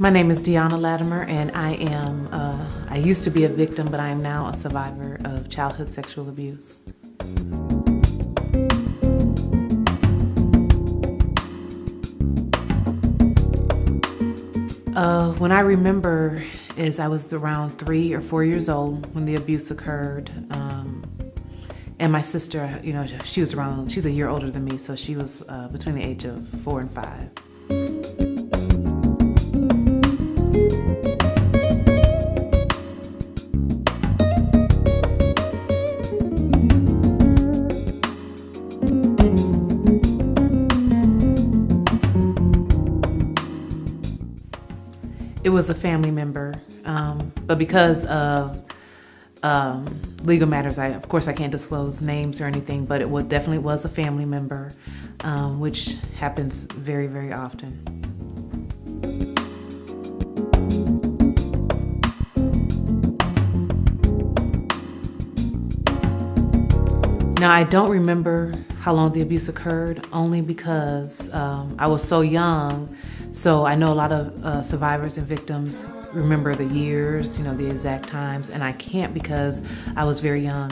My name is Deanna Latimer, and I used to be a victim, but I am now a survivor of childhood sexual abuse. When I remember is I was around 3 or 4 years old when the abuse occurred. And my sister, she's a year older than me, so she was between the age of 4 and 5. It was a family member, but because of legal matters, of course I can't disclose names or anything, but it definitely was a family member, which happens very, very often. Now, I don't remember how long the abuse occurred, only because I was so young. So I know a lot of survivors and victims remember the years, the exact times, and I can't because I was very young.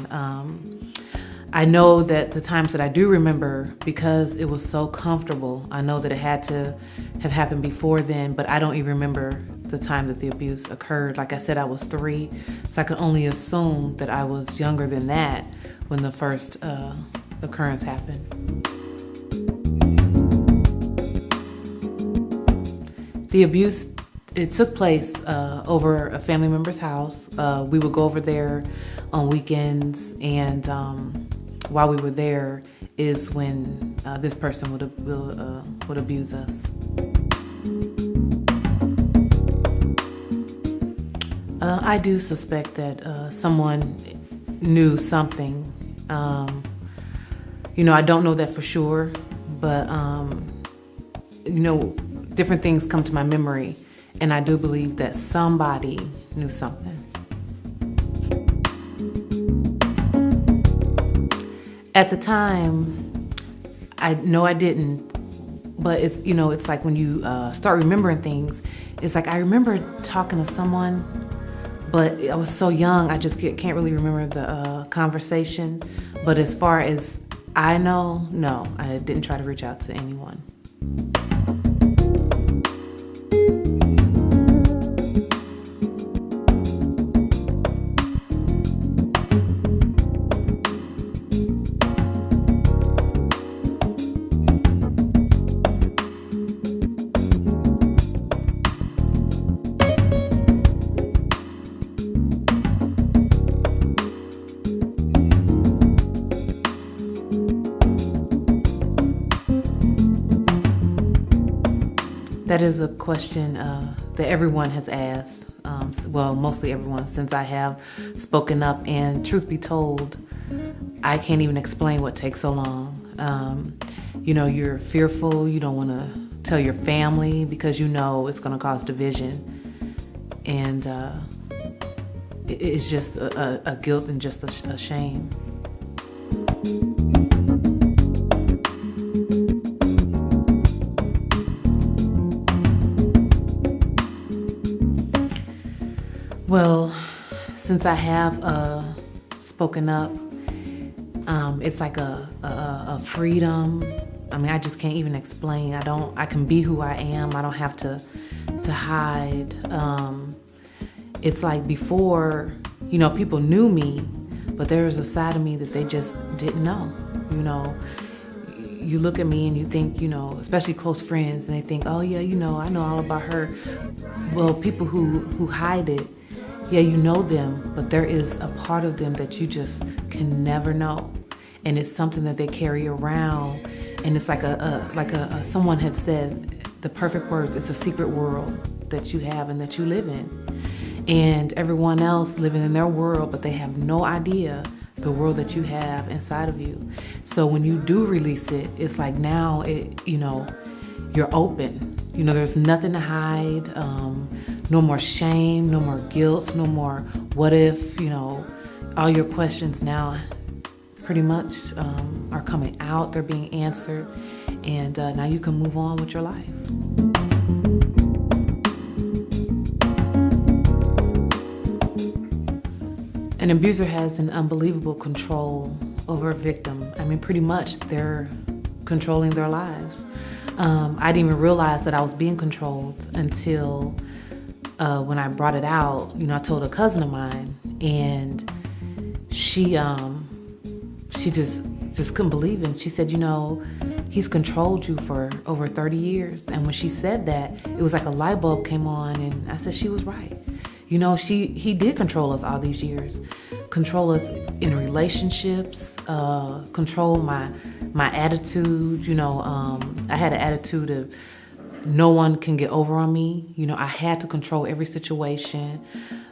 I know that the times that I do remember, because it was so comfortable, I know that it had to have happened before then, but I don't even remember the time that the abuse occurred. Like I said, I was 3, so I could only assume that I was younger than that when the first occurrence happened. The abuse, it took place over a family member's house. We would go over there on weekends, and while we were there is when this person would abuse us. I do suspect that someone knew something. I don't know that for sure, but different things come to my memory, and I do believe that somebody knew something. At the time, I know I didn't, but it's like when you start remembering things, it's like I remember talking to someone, but I was so young, I just can't really remember the conversation. But as far as I know, no, I didn't try to reach out to anyone. That is a question that everyone has asked, mostly everyone, since I have spoken up, and truth be told, I can't even explain what takes so long. You're fearful, you don't want to tell your family because it's going to cause division, and it's just a guilt and just a shame. Well, since I have spoken up, it's like a freedom. I mean, I just can't even explain. I can be who I am. I don't have to hide. It's like before, people knew me, but there was a side of me that they just didn't know. You look at me and you think, especially close friends, and they think, oh yeah, I know all about her. Well, people who hide it, yeah, you know them, but there is a part of them that you just can never know. And it's something that they carry around. And it's like someone had said, the perfect words, it's a secret world that you have and that you live in. And everyone else living in their world, but they have no idea the world that you have inside of you. So when you do release it, it's like now you're open. There's nothing to hide. No more shame, no more guilt, no more what if, all your questions now pretty much are coming out, they're being answered, and now you can move on with your life. An abuser has an unbelievable control over a victim. I mean, pretty much they're controlling their lives. I didn't even realize that I was being controlled until when I brought it out. I told a cousin of mine, and she just couldn't believe it. She said, he's controlled you for over 30 years. And when she said that, it was like a light bulb came on, and I said she was right. He did control us all these years, control us in relationships, control my attitude. I had an attitude of no one can get over on me. I had to control every situation.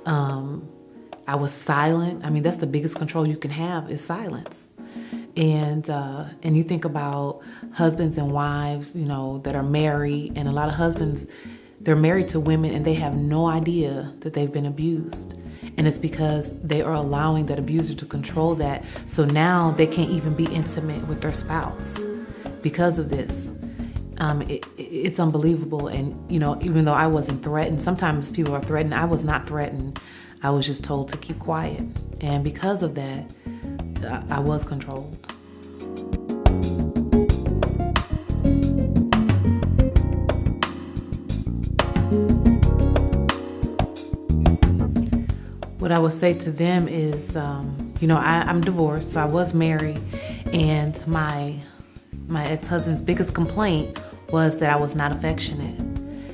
I was silent. I mean, that's the biggest control you can have is silence. And you think about husbands and wives, that are married, and a lot of husbands, they're married to women and they have no idea that they've been abused. And it's because they are allowing that abuser to control that. So now they can't even be intimate with their spouse because of this. It's unbelievable. And, even though I wasn't threatened, sometimes people are threatened. I was not threatened. I was just told to keep quiet. And because of that, I was controlled. What I would say to them is, I'm divorced, so I was married, and my ex-husband's biggest complaint was that I was not affectionate.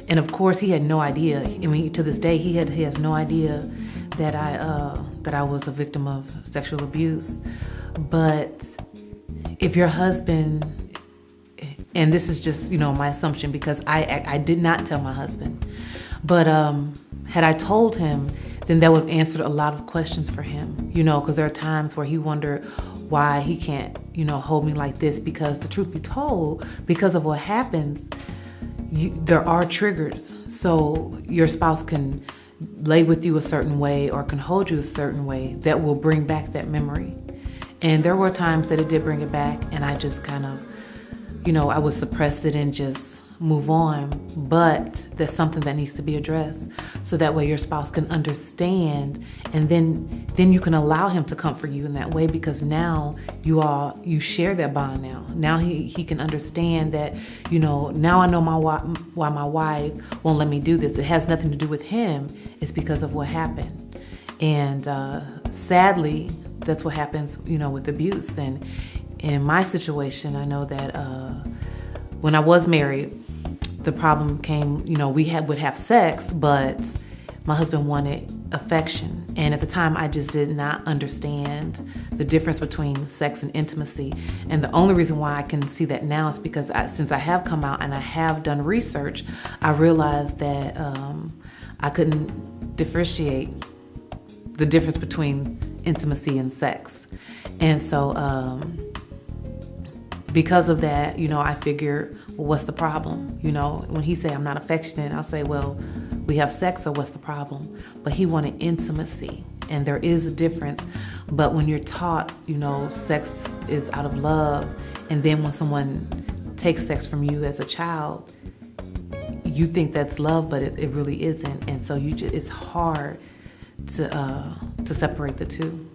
And of course, he had no idea. I mean, to this day, he has no idea that I was a victim of sexual abuse. But if your husband, and this is just my assumption because I did not tell my husband, but had I told him, then that would have answered a lot of questions for him, because there are times where he wondered why he can't, hold me like this, because the truth be told, because of what happens, there are triggers. So your spouse can lay with you a certain way or can hold you a certain way that will bring back that memory. And there were times that it did bring it back, and I just kind of, I would suppress it and just move on. But that's something that needs to be addressed, so that way your spouse can understand, and then you can allow him to comfort you in that way, because now you share that bond. Now he can understand that, now I know why my wife won't let me do this. It has nothing to do with him. It's because of what happened. And sadly, that's what happens, with abuse. And in my situation, I know that when I was married, the problem came, we would have sex, but my husband wanted affection. And at the time, I just did not understand the difference between sex and intimacy. And the only reason why I can see that now is because since I have come out and I have done research, I realized that I couldn't differentiate the difference between intimacy and sex. And so because of that, I figured, well, what's the problem? When he say I'm not affectionate, I'll say, well, we have sex, so what's the problem? But he wanted intimacy, and there is a difference. But when you're taught, sex is out of love, and then when someone takes sex from you as a child, you think that's love, but it really isn't. And so it's hard to separate the two.